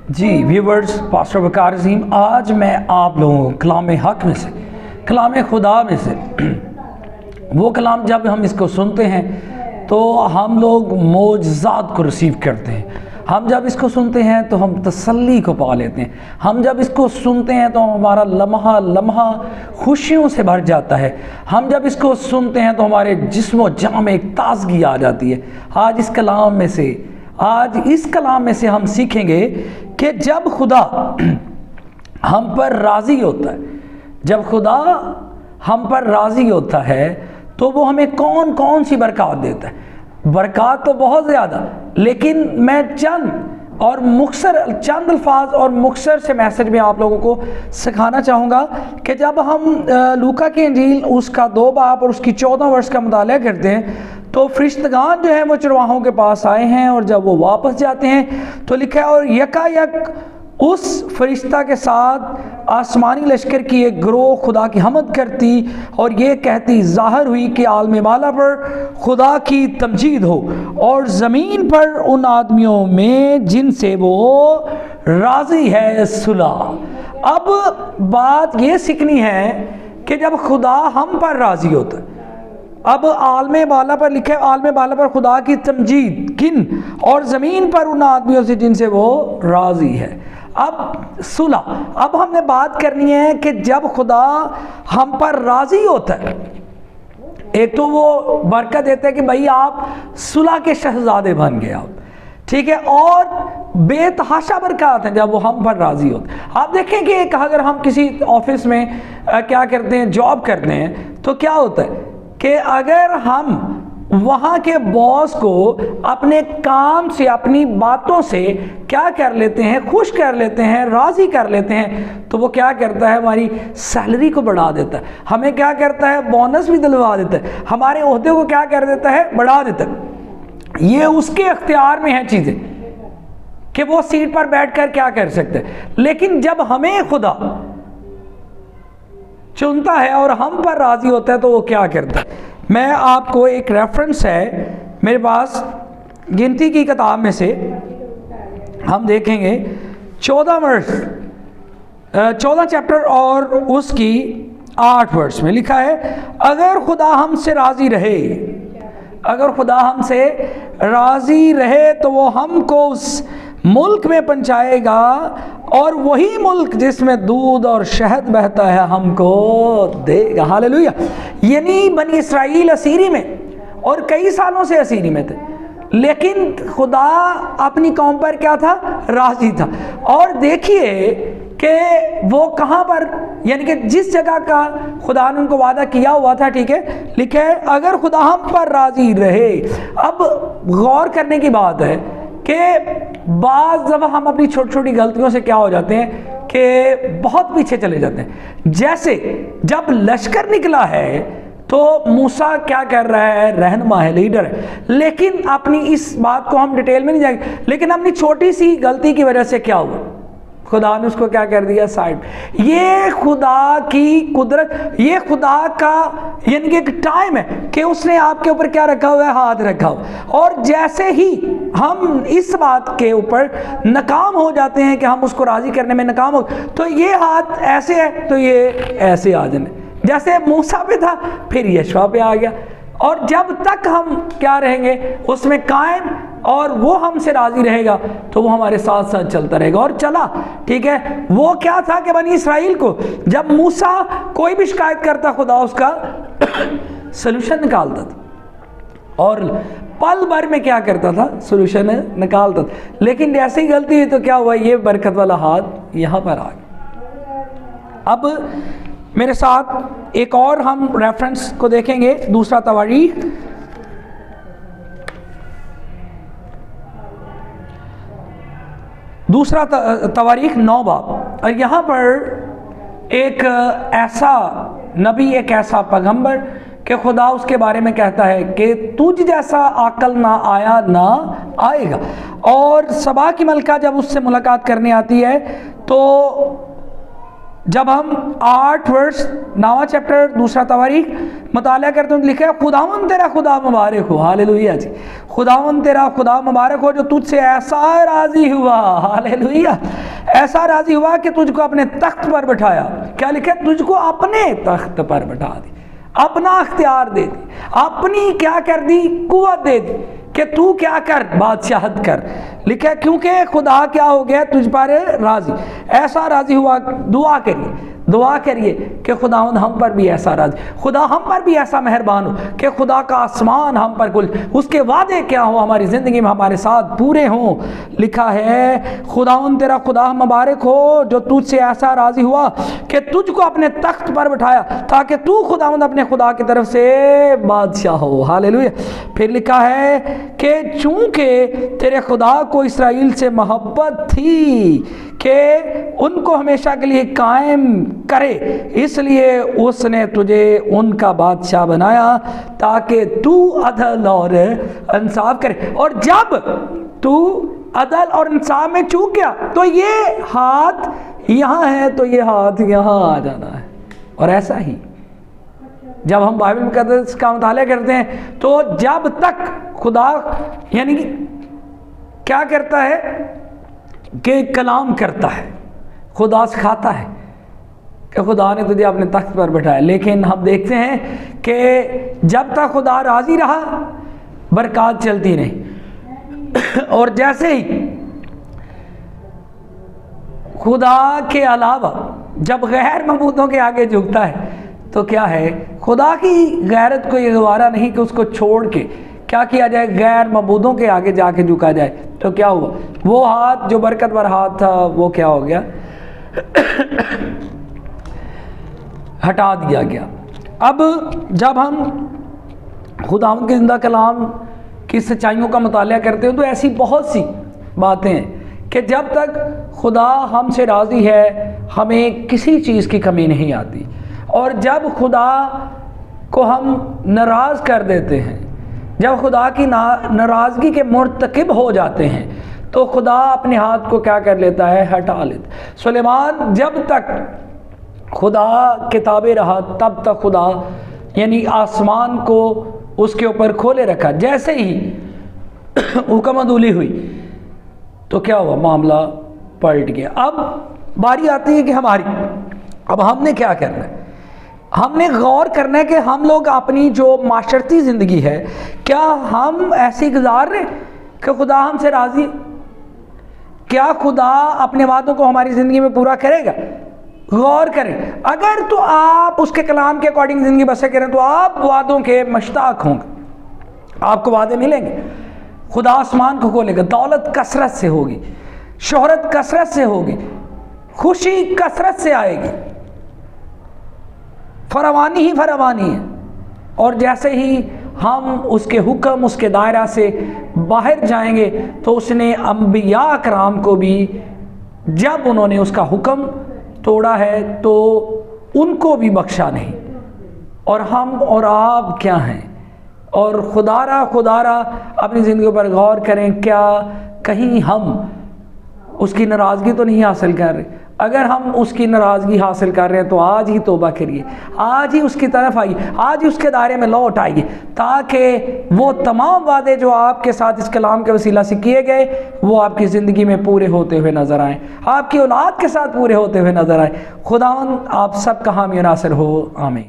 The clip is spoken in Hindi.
जी व्यूवर्स, पास्टर वकार अज़ीम, आज मैं आप लोगों को कलाम हक में से, कलाम खुदा में से वो कलाम जब हम इसको सुनते हैं तो हम लोग मोजज़ात को रिसीव करते हैं। हम जब इसको सुनते हैं तो हम तसल्ली को पा लेते हैं। हम जब इसको सुनते हैं तो हमारा लम्हा लम्हा खुशियों से भर जाता है। हम जब इसको सुनते हैं तो हमारे जिस्म जान में एक ताज़गी आ जाती है। आज इस कलाम में से हम सीखेंगे कि जब खुदा हम पर राज़ी होता है, जब खुदा हम पर राज़ी होता है तो वो हमें कौन कौन सी बरकत देता है। बरकत तो बहुत ज़्यादा, लेकिन मैं चंद अल्फाज और मुख्तसर से मैसेज में आप लोगों को सिखाना चाहूँगा कि जब हम लूका की इंजील उसका 2 बाब और उसकी 14 वर्ष का मुताला करते हैं तो फरिश्तगान जो है वो चरवाहों के पास आए हैं, और जब वो वापस जाते हैं तो लिखा है और यकायक उस फरिश्ता के साथ आसमानी लश्कर की एक ग्रोह खुदा की हमद करती और ये कहती ज़ाहिर हुई कि आलम बाला पर खुदा की तमजीद हो और ज़मीन पर उन आदमियों में जिनसे वो राज़ी है सुलह। अब बात ये सीखनी है कि जब खुदा हम पर राज़ी होता है, अब आलम बाला पर लिखे आलम बाला पर खुदा की तमजीद किन और ज़मीन पर उन आदमियों से जिनसे वो राज़ी है। अब सुलह, अब हमने बात करनी है कि जब खुदा हम पर राज़ी होता है, एक तो वो बरकत देता है कि भाई आप सुलह के शहजादे बन गए आप, ठीक है, और बेतहाशा बरकत है जब वो हम पर राज़ी होते हैं। आप देखें कि अगर हम किसी ऑफिस में क्या करते हैं, जॉब करते हैं, तो क्या होता है कि अगर हम वहाँ के बॉस को अपने काम से, अपनी बातों से क्या कर लेते हैं, खुश कर लेते हैं, राज़ी कर लेते हैं, तो वो क्या करता है, हमारी सैलरी को बढ़ा देता है, हमें क्या करता है, बोनस भी दिलवा देता है, हमारे ओहदे को क्या कर देता है, बढ़ा देता है। ये उसके अख्तियार में है चीज़ें कि वो सीट पर बैठकर क्या कर सकते हैं। लेकिन जब हमें खुदा चुनता है और हम पर राज़ी होता है तो वो क्या करता है। मैं आपको एक रेफरेंस है मेरे पास, गिनती की किताब में से हम देखेंगे 14 चैप्टर और उसकी 8 वर्ष में लिखा है, अगर खुदा हमसे राज़ी रहे, अगर खुदा हमसे राज़ी रहे तो वो हमको उस मुल्क में पहुंचाएगा और वही मुल्क जिसमें दूध और शहद बहता है हमको देगा। हालेलुया। यानी बनी इसराइल असीरी में और कई सालों से असीरी में थे, लेकिन खुदा अपनी कौम पर क्या था, राज़ी था। और देखिए कि वो कहाँ पर, यानी कि जिस जगह का खुदा ने उनको वादा किया हुआ था, ठीक है, लिखा है अगर खुदा हम पर राज़ी रहे। अब गौर करने की बात है कि बाज़ जब हम अपनी छोटी छोटी गलतियों से क्या हो जाते हैं कि बहुत पीछे चले जाते हैं। जैसे जब लश्कर निकला है तो मूसा क्या कर रहा है, रहनुमा है, लीडर है, लेकिन अपनी इस बात को हम डिटेल में नहीं जाएंगे, लेकिन अपनी छोटी सी गलती की वजह से क्या हुआ, खुदा ने उसको क्या कर दिया, साइड। ये खुदा की कुदरत, ये खुदा का यानी कि एक टाइम है कि उसने आपके ऊपर क्या रखा हुआ है, हाथ रखा हुआ। और जैसे ही हम इस बात के ऊपर नाकाम हो जाते हैं कि हम उसको राज़ी करने में नाकाम हो, तो ये हाथ ऐसे है तो ये ऐसे आ जाने, जैसे मूसा पे था फिर यशवा पे आ गया। और जब तक हम क्या रहेंगे उसमें कायम और वो हमसे राज़ी रहेगा तो वो हमारे साथ साथ चलता रहेगा। और चला, ठीक है। वो क्या था कि बनी इसराइल को जब मूसा कोई भी शिकायत करता, खुदा उसका सलूशन निकालता था और पल भर में क्या करता था, सलूशन निकालता था। लेकिन जैसे ही गलती हुई तो क्या हुआ, ये बरकत वाला हाथ यहाँ पर आ गया। अब मेरे साथ एक और हम रेफरेंस को देखेंगे, दूसरा तवारीख 9 बाब। और यहाँ पर एक ऐसा नबी, एक ऐसा पैगंबर कि खुदा उसके बारे में कहता है कि तुझ जैसा आकल ना आया ना आएगा। और सबा की मलका जब उससे मुलाकात करने आती है तो जब हम 8 वर्ष 9वां चैप्टर दूसरा तवारीख मुताला करते हैं, लिखा है खुदावन तेरा खुदा मुबारक हो, हालेलुया जी, खुदावन तेरा खुदा मुबारक हो जो तुझसे ऐसा राज़ी हुआ, हालेलुया, ऐसा राज़ी हुआ कि तुझको अपने तख्त पर बिठाया। क्या लिखा है? तुझको अपने तख्त पर बिठा दी, अपना अख्तियार दे दी, अपनी क्या कर दी? कुव्वत दे दी कि तू क्या कर? बादशाहत कर। लिखा है क्योंकि खुदा क्या हो गया? तुझ पर राज़ी, ऐसा राज़ी हुआ। दुआ करिए, दुआ करिए कि खुदावंद हम पर भी ऐसा राज़ी, खुदा हम पर भी ऐसा मेहरबान हो कि खुदा का आसमान हम पर कुल उसके वादे क्या हो हमारी ज़िंदगी में हमारे साथ पूरे हों। लिखा है खुदावंद तेरा खुदा मुबारक हो जो तुझसे ऐसा राज़ी हुआ कि तुझको अपने तख्त पर बिठाया ताकि तू खुदावंद अपने खुदा की तरफ से बादशाह हो, हालेलुया। फिर लिखा है कि चूँकि तेरे खुदा को इस्राएल से मोहब्बत थी कि उनको हमेशा के लिए कायम करे, इसलिए उसने तुझे उनका बादशाह बनाया ताकि तू अदल और इंसाफ करे। और जब तू अदल और इंसाफ में चूक गया तो ये हाथ यहाँ है तो ये हाथ यहाँ आ जाना है। और ऐसा ही जब हम बाइबल मुक़द्दस का मुताला करते हैं तो जब तक खुदा यानी कि क्या करता है कि कलाम करता है, खुदा सिखाता है कि खुदा ने तुझे अपने तख्त पर बैठाया, लेकिन हम देखते हैं कि जब तक खुदा राज़ी रहा बरकत चलती नहीं। और जैसे ही खुदा के अलावा जब गैर मबूदों के आगे झुकता है तो क्या है, खुदा की गैरत को ये गवारा नहीं कि उसको छोड़ के क्या किया जाए, गैर मबूदों के आगे जाके झुका जाए। तो क्या हुआ, वो हाथ जो बरकत वाला हाथ था वो क्या हो गया, हटा दिया गया। अब जब हम खुदावंद के ज़िंदा कलाम की सच्चाइयों का मुताला करते हो तो ऐसी बहुत सी बातें हैं कि जब तक खुदा हमसे राज़ी है हमें किसी चीज़ की कमी नहीं आती। और जब खुदा को हम नाराज़ कर देते हैं, जब खुदा की नाराज़गी के मुर्तकिब हो जाते हैं तो खुदा अपने हाथ को क्या कर लेता है, हटा लेता। सुलेमान जब तक खुदा के ताबे रहा तब तक खुदा यानी आसमान को उसके ऊपर खोले रखा। जैसे ही हुक्मदुली हुई तो क्या हुआ, मामला पलट गया। अब बारी आती है कि हमारी, अब हमने क्या करना है, हमने गौर करना है कि हम लोग अपनी जो माशरती ज़िंदगी है क्या हम ऐसी गुजार रहे कि खुदा हमसे राज़ी, क्या खुदा अपने वादों को हमारी ज़िंदगी में पूरा करेगा। गौर करें, अगर तो आप उसके कलाम के अकॉर्डिंग ज़िंदगी बसर करें तो आप वादों के मुश्ताक होंगे, आपको वादे मिलेंगे, खुदा आसमान को खोलेगा, दौलत कसरत से होगी, शोहरत कसरत से होगी, खुशी कसरत से आएगी, फरावानी ही फरावानी है। और जैसे ही हम उसके हुक्म उसके दायरा से बाहर जाएंगे तो उसने अंबिया कराम को भी जब उन्होंने उसका हुक्म तोड़ा है तो उनको भी बख्शा नहीं। और हम और आप क्या हैं, और खुदारा अपनी ज़िंदगी पर गौर करें, क्या कहीं हम उसकी नाराज़गी तो नहीं हासिल कर रहे। अगर हम उसकी नाराज़गी हासिल कर रहे हैं तो आज ही तौबा करिए, आज ही उसकी तरफ आइए, आज ही उसके दायरे में लौट आइए ताकि वो तमाम वादे जो आपके साथ इस कलाम के वसीला से किए गए वो आपकी ज़िंदगी में पूरे होते हुए नज़र आएँ, आपकी औलाद के साथ पूरे होते हुए नज़र आए। खुदावंद आप सब का हामी नासिर हो, आमीन।